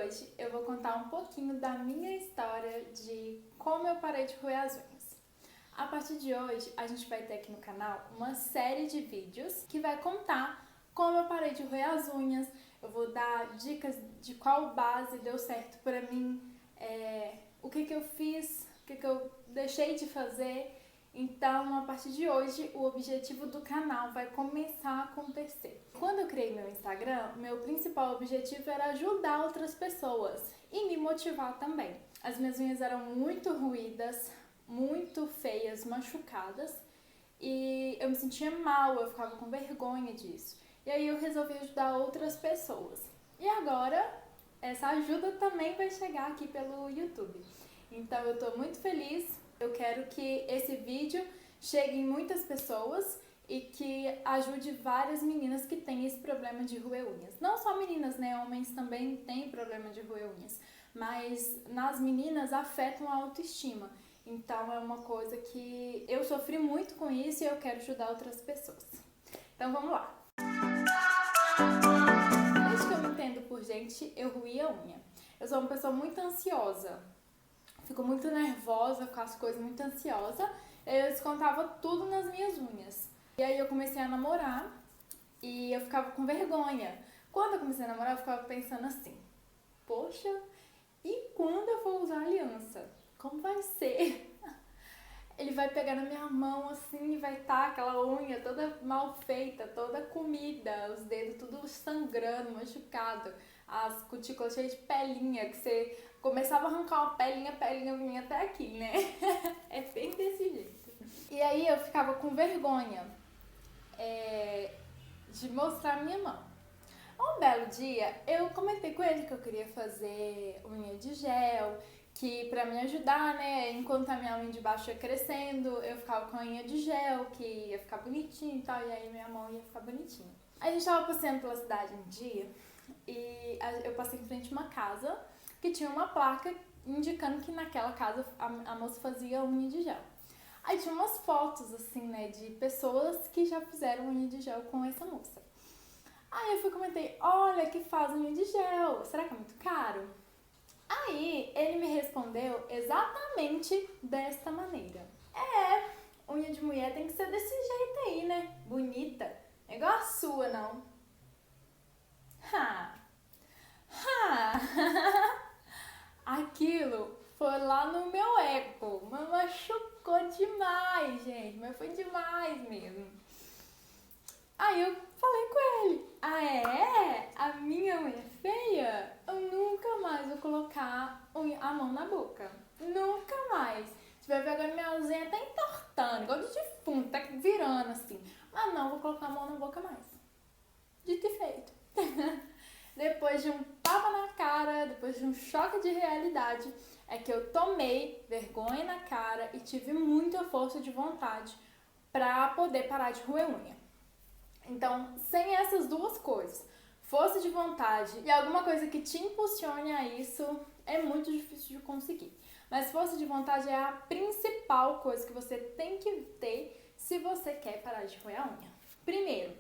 hoje eu vou contar um pouquinho da minha história de como eu parei de roer as unhas. A partir de hoje, a gente vai ter aqui no canal uma série de vídeos que vai contar como eu parei de roer as unhas. Eu vou dar dicas de qual base deu certo pra mim, o que eu fiz, o que eu deixei de fazer. Então, a partir de hoje, o objetivo do canal vai começar a acontecer. Quando eu criei meu Instagram, meu principal objetivo era ajudar outras pessoas e me motivar também. As minhas unhas eram muito ruídas, muito feias, machucadas, e eu me sentia mal, eu ficava com vergonha disso. E aí eu resolvi ajudar outras pessoas. E agora, essa ajuda também vai chegar aqui pelo YouTube. Então eu tô muito feliz. Eu quero que esse vídeo chegue em muitas pessoas e que ajude várias meninas que têm esse problema de roer unhas. Não só meninas, né? Homens também têm problema de roer unhas. Mas nas meninas afetam a autoestima. Então é uma coisa que eu sofri muito com isso e eu quero ajudar outras pessoas. Então vamos lá. Desde que eu me entendo por gente, eu roía a unha. Eu sou uma pessoa muito ansiosa. Fico muito nervosa com as coisas, muito ansiosa. Eu descontava tudo nas minhas unhas. E aí eu comecei a namorar e eu ficava com vergonha. Quando eu comecei a namorar, eu ficava pensando assim: poxa, e quando eu for usar aliança? Como vai ser? Ele vai pegar na minha mão assim e vai estar aquela unha toda mal feita, toda comida, os dedos tudo sangrando, machucado, as cutículas cheias de pelinha, que você começava a arrancar uma pelinha vinha até aqui, né? É bem desse jeito. E aí eu ficava com vergonha de mostrar a minha mão. Um belo dia, eu comentei com ele que eu queria fazer unha de gel, que pra me ajudar, né, enquanto a minha unha de baixo ia crescendo, eu ficava com a unha de gel, que ia ficar bonitinho e tal, e aí minha mão ia ficar bonitinha. A gente tava passeando pela cidade um dia, e eu passei em frente a uma casa que tinha uma placa indicando que naquela casa a moça fazia unha de gel. Aí tinha umas fotos, assim, né, de pessoas que já fizeram unha de gel com essa moça. Aí eu comentei: olha, que faz unha de gel, será que é muito caro? Aí ele me respondeu exatamente desta maneira: unha de mulher tem que ser desse jeito aí, né? Bonita. É igual a sua, não. Ha! Ha! Aquilo foi lá no meu ego. Mas machucou demais, gente. Mas foi demais mesmo. Aí eu falei com ele: ah, é? A minha unha é feia? Eu nunca mais vou colocar a mão na boca. Nunca mais. Você vai ver agora minha unha tá entortando, igual de defunto, tá virando assim. Mas não vou colocar a mão na boca mais. Dito e feito. Depois de um tapa na cara, depois de um choque de realidade, é que eu tomei vergonha na cara e tive muita força de vontade pra poder parar de roer unha. Então, sem essas duas coisas, força de vontade e alguma coisa que te impulsione a isso, é muito difícil de conseguir. Mas força de vontade é a principal coisa que você tem que ter se você quer parar de roer a unha. Primeiro,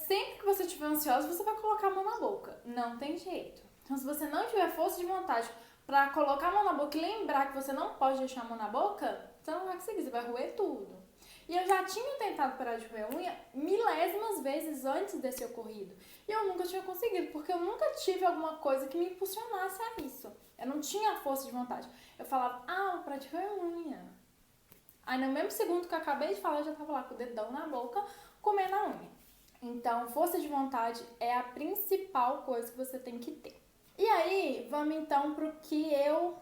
sempre que você estiver ansiosa, você vai colocar a mão na boca. Não tem jeito. Então, se você não tiver força de vontade para colocar a mão na boca e lembrar que você não pode deixar a mão na boca, você não vai conseguir, você vai roer tudo. E eu já tinha tentado parar de roer unha milésimas vezes antes desse ocorrido. E eu nunca tinha conseguido, porque eu nunca tive alguma coisa que me impulsionasse a isso. Eu não tinha força de vontade. Eu falava: vou parar de roer unha. Aí no mesmo segundo que eu acabei de falar, eu já tava lá com o dedão na boca, comendo a unha. Então, força de vontade é a principal coisa que você tem que ter. E aí, vamos então pro que eu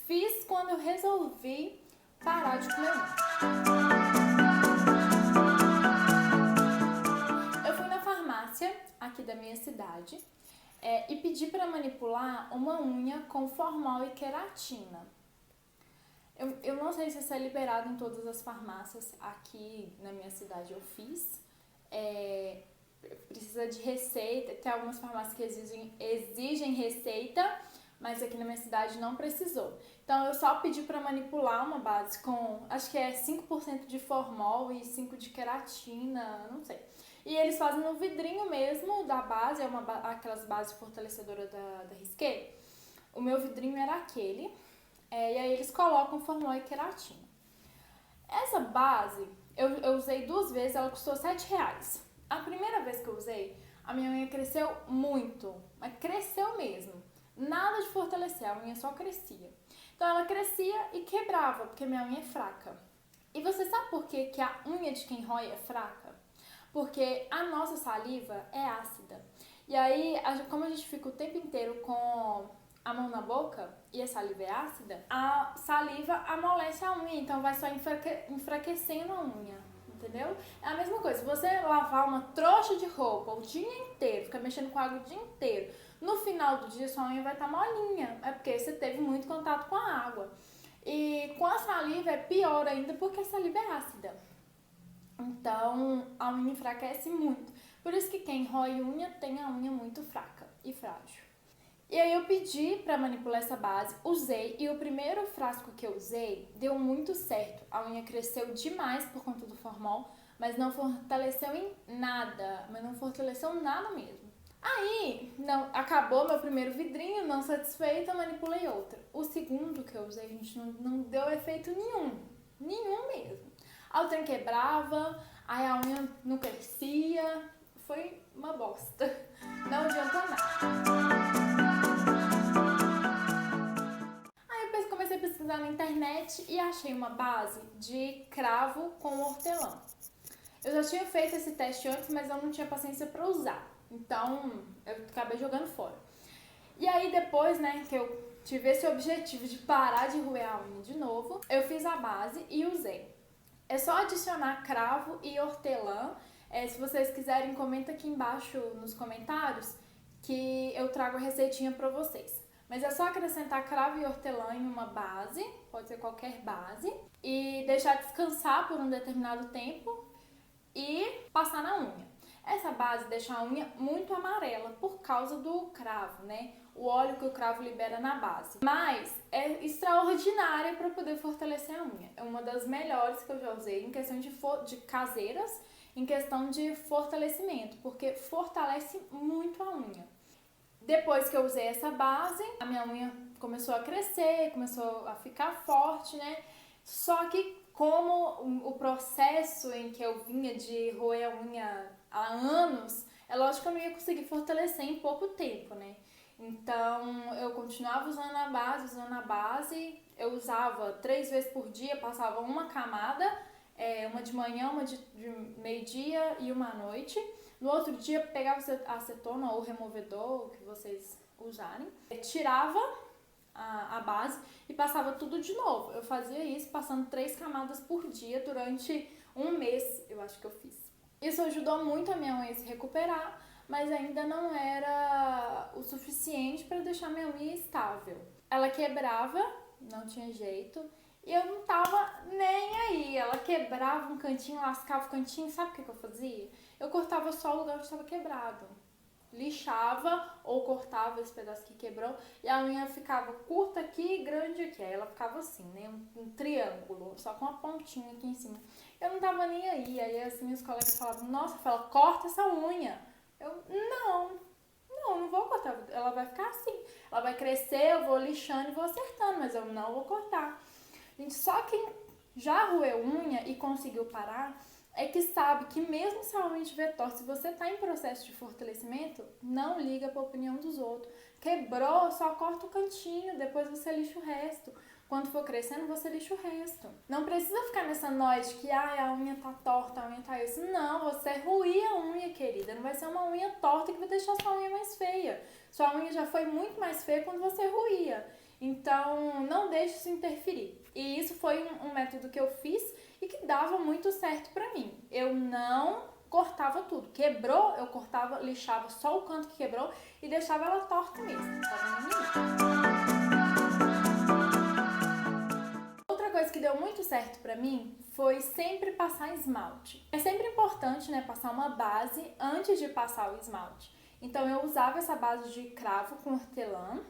fiz quando eu resolvi parar de comer unha. Eu fui na farmácia aqui da minha cidade e pedi para manipular uma unha com formol e queratina. Eu não sei se isso é liberado em todas as farmácias. Aqui na minha cidade eu fiz. Precisa de receita. Tem algumas farmácias que exigem receita, mas aqui na minha cidade não precisou. Então eu só pedi para manipular uma base com, acho que é 5% de formol e 5% de queratina, não sei. E eles fazem no vidrinho mesmo da base, é aquelas bases fortalecedoras da Risqué. O meu vidrinho era aquele, e aí eles colocam formol e queratina. Essa base, eu usei 2 vezes, ela custou R$7. A primeira vez que eu usei, a minha unha cresceu muito, mas cresceu mesmo. Nada de fortalecer, a unha só crescia. Então ela crescia e quebrava, porque minha unha é fraca. E você sabe por que a unha de quem rói é fraca? Porque a nossa saliva é ácida. E aí, como a gente fica o tempo inteiro com a mão na boca e a saliva é ácida, a saliva amolece a unha, então vai só enfraquecendo a unha, entendeu? É a mesma coisa, se você lavar uma trouxa de roupa o dia inteiro, ficar mexendo com água o dia inteiro, no final do dia sua unha vai estar molinha, é porque você teve muito contato com a água. E com a saliva é pior ainda porque a saliva é ácida. Então a unha enfraquece muito. Por isso que quem rói unha tem a unha muito fraca e frágil. E aí eu pedi pra manipular essa base, usei, e o primeiro frasco que eu usei deu muito certo. A unha cresceu demais por conta do formol, mas não fortaleceu em nada, mesmo. Aí, acabou meu primeiro vidrinho, não satisfeita, manipulei outra. O segundo que eu usei, gente, não deu efeito nenhum mesmo. Aí o trem quebrava, aí a unha não crescia, foi uma bosta, não adiantou nada. Comecei a pesquisar na internet e achei uma base de cravo com hortelã. Eu já tinha feito esse teste antes, mas eu não tinha paciência para usar, então eu acabei jogando fora. E aí depois, né, que eu tive esse objetivo de parar de roer a unha de novo, eu fiz a base e usei. É só adicionar cravo e hortelã. Se vocês quiserem, comenta aqui embaixo nos comentários que eu trago a receitinha para vocês. Mas é só acrescentar cravo e hortelã em uma base, pode ser qualquer base, e deixar descansar por um determinado tempo e passar na unha. Essa base deixa a unha muito amarela por causa do cravo, né? O óleo que o cravo libera na base. Mas é extraordinária para poder fortalecer a unha. É uma das melhores que eu já usei em questão de caseiras, em questão de fortalecimento, porque fortalece muito a unha. Depois que eu usei essa base, a minha unha começou a crescer, começou a ficar forte, né? Só que como o processo em que eu vinha de roer a unha há anos, é lógico que eu não ia conseguir fortalecer em pouco tempo, né? Então eu continuava usando a base, eu usava 3 vezes por dia, passava uma camada, uma de manhã, uma de meio-dia e uma à noite. No outro dia pegava acetona ou removedor, o que vocês usarem, tirava a base e passava tudo de novo. Eu fazia isso passando 3 camadas por dia durante um mês, eu acho que eu fiz. Isso ajudou muito a minha unha se recuperar, mas ainda não era o suficiente para deixar minha unha estável. Ela quebrava, não tinha jeito, e eu não tava nem aí. Ela quebrava um cantinho, lascava o cantinho, sabe o que eu fazia? Eu cortava só o lugar onde estava quebrado. Lixava ou cortava esse pedaço que quebrou e a unha ficava curta aqui e grande aqui. Aí ela ficava assim, né? Um triângulo, só com uma pontinha aqui em cima. Eu não tava nem aí. Aí assim os colegas falavam, nossa, fala, corta essa unha. Eu, não vou cortar. Ela vai ficar assim. Ela vai crescer, eu vou lixando e vou acertando, mas eu não vou cortar. Gente, só quem já roeu unha e conseguiu parar é que sabe que mesmo se a unha estiver torta, se você está em processo de fortalecimento, não liga para a opinião dos outros. Quebrou, só corta o cantinho, depois você lixa o resto. Quando for crescendo, você lixa o resto. Não precisa ficar nessa noia de que a unha tá torta, a unha tá isso. Não, você ruir a unha, querida. Não vai ser uma unha torta que vai deixar sua unha mais feia. Sua unha já foi muito mais feia quando você ruía. Então, não deixe isso interferir. E isso foi um método que eu fiz e que dava muito certo pra mim. Eu não cortava tudo. Quebrou, eu cortava, lixava só o canto que quebrou e deixava ela torta mesmo. Outra coisa que deu muito certo pra mim foi sempre passar esmalte. É sempre importante, né, passar uma base antes de passar o esmalte. Então eu usava essa base de cravo com hortelã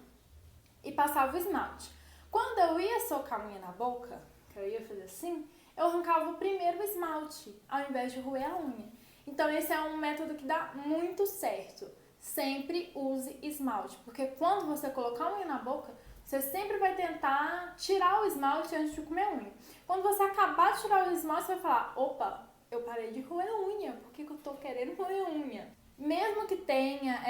e passava o esmalte. Quando eu ia socar a unha na boca, que eu ia fazer assim, eu arrancava o primeiro esmalte, ao invés de roer a unha. Então esse é um método que dá muito certo. Sempre use esmalte, porque quando você colocar a unha na boca, você sempre vai tentar tirar o esmalte antes de comer a unha. Quando você acabar de tirar o esmalte, você vai falar, opa, eu parei de roer a unha, por que eu tô querendo roer a unha? Mesmo que tenha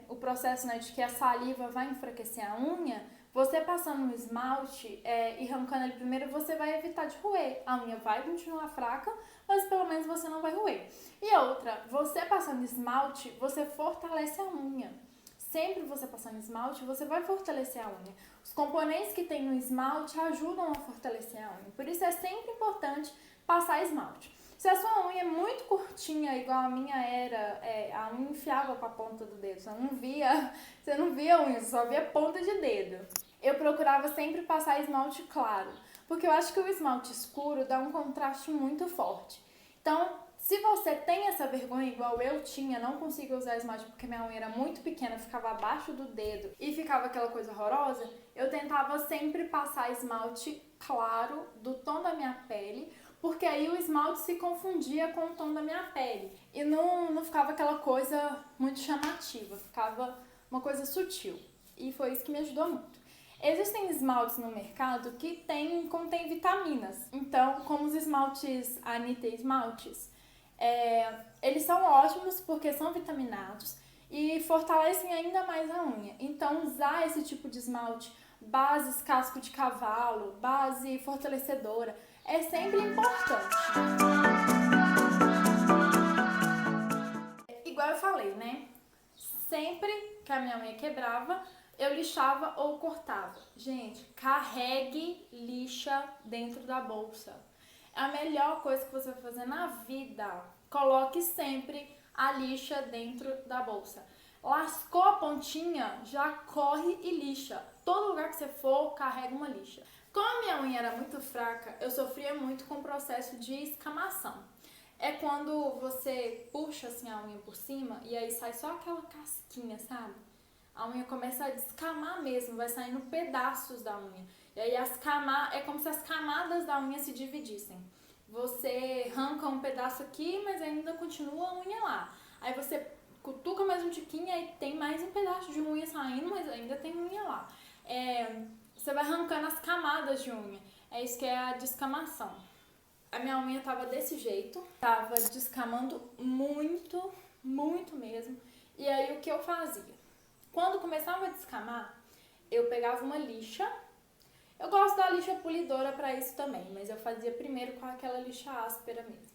o processo, né, de que a saliva vai enfraquecer a unha, você passando o esmalte e arrancando ele primeiro, você vai evitar de roer. A unha vai continuar fraca, mas pelo menos você não vai roer. E outra, você passando esmalte, você fortalece a unha. Sempre você passando esmalte, você vai fortalecer a unha. Os componentes que tem no esmalte ajudam a fortalecer a unha. Por isso é sempre importante passar esmalte. Se a sua unha é muito curtinha, igual a minha era, a unha enfiava com a ponta do dedo, você não via a unha, você só via a ponta de dedo. Eu procurava sempre passar esmalte claro, porque eu acho que o esmalte escuro dá um contraste muito forte. Então, se você tem essa vergonha, igual eu tinha, não consigo usar esmalte porque minha unha era muito pequena, ficava abaixo do dedo e ficava aquela coisa horrorosa, eu tentava sempre passar esmalte claro do tom da minha pele, porque aí o esmalte se confundia com o tom da minha pele e não ficava aquela coisa muito chamativa, ficava uma coisa sutil. E foi isso que me ajudou muito. Existem esmaltes no mercado que contém vitaminas. Então, como os esmaltes Anitta Esmaltes, eles são ótimos porque são vitaminados e fortalecem ainda mais a unha. Então, usar esse tipo de esmalte, bases casco de cavalo, base fortalecedora, é sempre importante. Igual eu falei, né? Sempre que a minha unha quebrava, eu lixava ou cortava. Gente, carregue lixa dentro da bolsa. É a melhor coisa que você vai fazer na vida. Coloque sempre a lixa dentro da bolsa. Lascou a pontinha, já corre e lixa. Todo lugar que você for, carrega uma lixa. Como a minha unha era muito fraca, eu sofria muito com o processo de escamação. É quando você puxa assim a unha por cima e aí sai só aquela casquinha, sabe? A unha começa a descamar mesmo, vai saindo pedaços da unha. E aí é como se as camadas da unha se dividissem. Você arranca um pedaço aqui, mas ainda continua a unha lá. Aí você cutuca mais um tiquinho e aí tem mais um pedaço de unha saindo, mas ainda tem unha lá. Você vai arrancando as camadas de unha. É isso que é a descamação. A minha unha tava desse jeito, tava descamando muito, muito mesmo. E aí o que eu fazia? Quando começava a descamar, eu pegava uma lixa. Eu gosto da lixa polidora para isso também, mas eu fazia primeiro com aquela lixa áspera mesmo.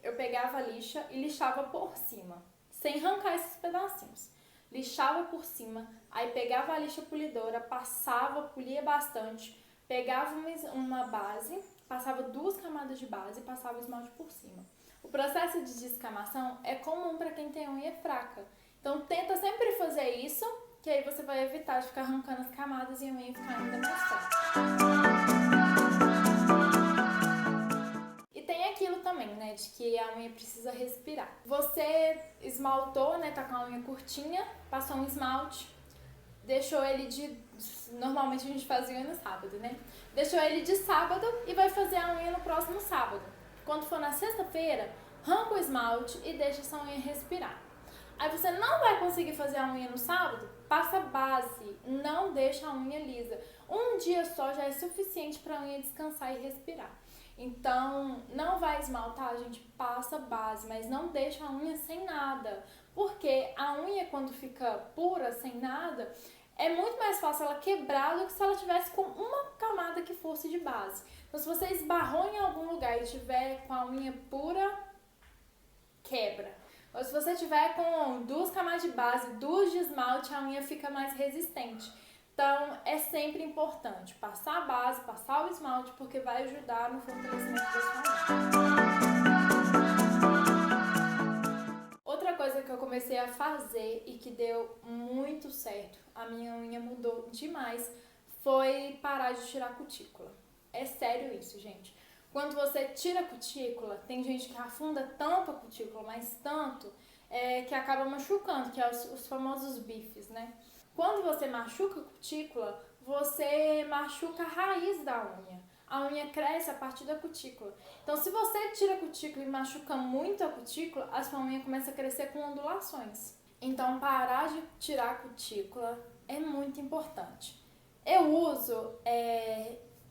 Eu pegava a lixa e lixava por cima, sem arrancar esses pedacinhos. Lixava por cima, aí pegava a lixa polidora, passava, polia bastante, pegava uma base, passava 2 camadas de base e passava o esmalte por cima. O processo de descamação é comum para quem tem unha fraca. Então tenta sempre fazer isso, que aí você vai evitar de ficar arrancando as camadas e a unha ficar ainda mais fraca. E tem aquilo também, né, de que a unha precisa respirar. Você esmaltou, né, tá com a unha curtinha, passou um esmalte, deixou ele normalmente a gente faz unha no sábado, né? Deixou ele de sábado e vai fazer a unha no próximo sábado. Quando for na sexta-feira, arranca o esmalte e deixa essa unha respirar. Aí você não vai conseguir fazer a unha no sábado? Passa base, não deixa a unha lisa. Um dia só já é suficiente para a unha descansar e respirar. Então, não vai esmaltar, a gente passa base, mas não deixa a unha sem nada. Porque a unha, quando fica pura, sem nada, é muito mais fácil ela quebrar do que se ela tivesse com uma camada que fosse de base. Então, se você esbarrou em algum lugar e tiver com a unha pura, quebra. Ou se você tiver com 2 camadas de base, 2 de esmalte, a unha fica mais resistente. Então, é sempre importante passar a base, passar o esmalte, porque vai ajudar no fortalecimento da sua unha. Outra coisa que eu comecei a fazer e que deu muito certo, a minha unha mudou demais, foi parar de tirar cutícula. É sério isso, gente. Quando você tira a cutícula, tem gente que afunda tanto a cutícula, mas tanto, que acaba machucando, que é os famosos bifes, né? Quando você machuca a cutícula, você machuca a raiz da unha. a unha cresce a partir da cutícula. Então, se você tira a cutícula e machuca muito a cutícula, a sua unha começa a crescer com ondulações. Então, parar de tirar a cutícula é muito importante. Eu uso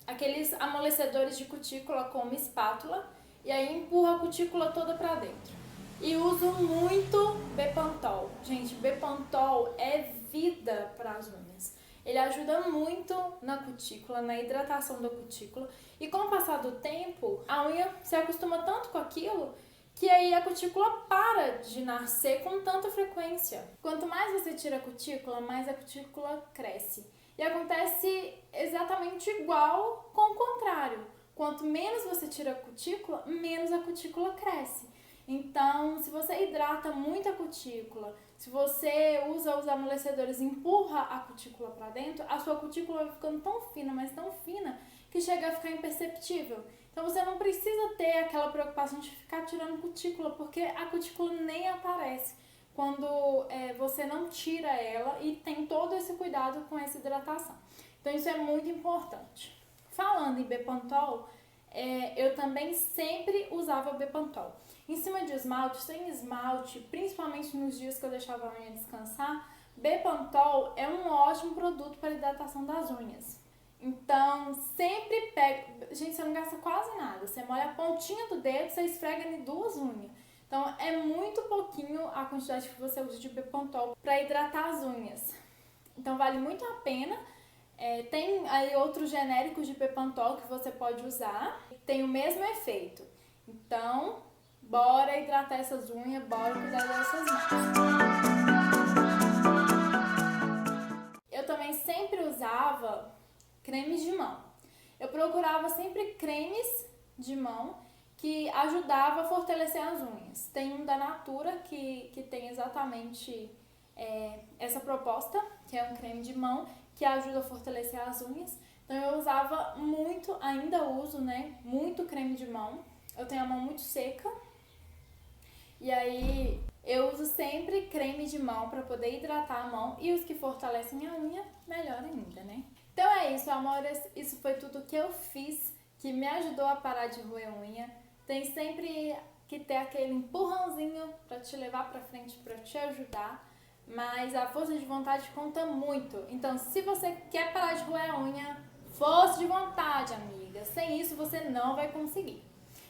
aqueles amolecedores de cutícula como espátula e aí empurro a cutícula toda pra dentro. E uso muito Bepantol. Gente, Bepantol é vida para as unhas. Ele ajuda muito na cutícula, na hidratação da cutícula. E com o passar do tempo, a unha se acostuma tanto com aquilo que aí a cutícula para de nascer com tanta frequência. Quanto mais você tira a cutícula, mais a cutícula cresce. E acontece exatamente igual com o contrário. Quanto menos você tira a cutícula, menos a cutícula cresce. Então, se você hidrata muito a cutícula, se você usa os amolecedores e empurra a cutícula para dentro, a sua cutícula vai ficando tão fina, mas tão fina, que chega a ficar imperceptível. Então, você não precisa ter aquela preocupação de ficar tirando cutícula, porque a cutícula nem aparece quando você não tira ela e tem todo esse cuidado com essa hidratação. Então, isso é muito importante. Falando em Bepantol, eu também sempre usava Bepantol. Em cima de esmalte, sem esmalte, principalmente nos dias que eu deixava a unha descansar, Bepantol é um ótimo produto para hidratação das unhas. Então, sempre pega... Gente, você não gasta quase nada. Você molha a pontinha do dedo, você esfrega em 2 unhas. Então, é muito pouquinho a quantidade que você usa de Bepantol para hidratar as unhas. Então, vale muito a pena. Tem aí outros genéricos de Bepantol que você pode usar. Tem o mesmo efeito. Então, bora hidratar essas unhas, bora cuidar dessas mãos. Eu também sempre usava cremes de mão. Eu procurava sempre cremes de mão que ajudavam a fortalecer as unhas. Tem um da Natura que tem exatamente essa proposta, que é um creme de mão que ajuda a fortalecer as unhas. Então eu usava muito, ainda uso, né, muito creme de mão. Eu tenho a mão muito seca e aí eu uso sempre creme de mão para poder hidratar a mão, e os que fortalecem a unha, melhor ainda, né? Então é isso, amores, isso foi tudo que eu fiz que me ajudou a parar de roer unha. Tem sempre que ter aquele empurrãozinho para te levar para frente, para te ajudar, mas a força de vontade conta muito. Então, se você quer parar de roer a unha, força de vontade, amiga. Sem isso, você não vai conseguir.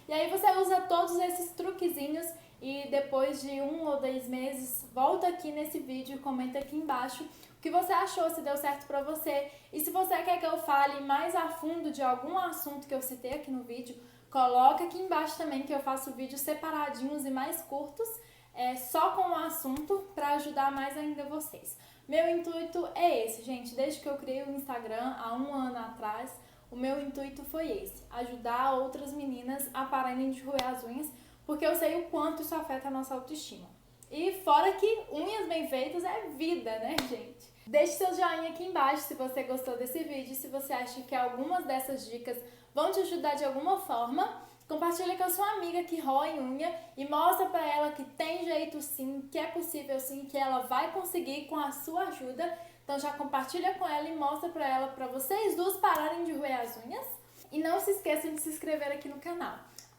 E aí você usa todos esses truquezinhos e depois de 1 ou 2 meses, volta aqui nesse vídeo e comenta aqui embaixo o que você achou, se deu certo pra você. E se você quer que eu fale mais a fundo de algum assunto que eu citei aqui no vídeo, coloca aqui embaixo também, que eu faço vídeos separadinhos e mais curtos, só com o assunto, pra ajudar mais ainda vocês. Meu intuito é esse, gente. Desde que eu criei o Instagram, há 1 ano atrás, o meu intuito foi esse: ajudar outras meninas a pararem de roer as unhas, porque eu sei o quanto isso afeta a nossa autoestima. E fora que unhas bem feitas é vida, né, gente? Deixe seu joinha aqui embaixo se você gostou desse vídeo, se você acha que algumas dessas dicas vão te ajudar de alguma forma. Compartilha com a sua amiga que roe unha e mostra pra ela que tem jeito sim, que é possível sim, que ela vai conseguir com a sua ajuda. Então já compartilha com ela e mostra pra ela, pra vocês duas pararem de roer as unhas. E não se esqueçam de se inscrever aqui no canal.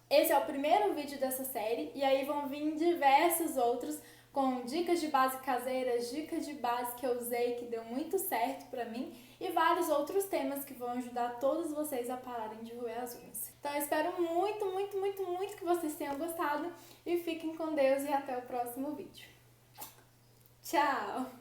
Esse é o primeiro vídeo dessa série e aí vão vir diversos outros com dicas de base caseiras, dicas de base que eu usei que deu muito certo pra mim e vários outros temas que vão ajudar todos vocês a pararem de roer as unhas. Então eu espero muito, muito, muito, muito que vocês tenham gostado e fiquem com Deus e até o próximo vídeo. Tchau!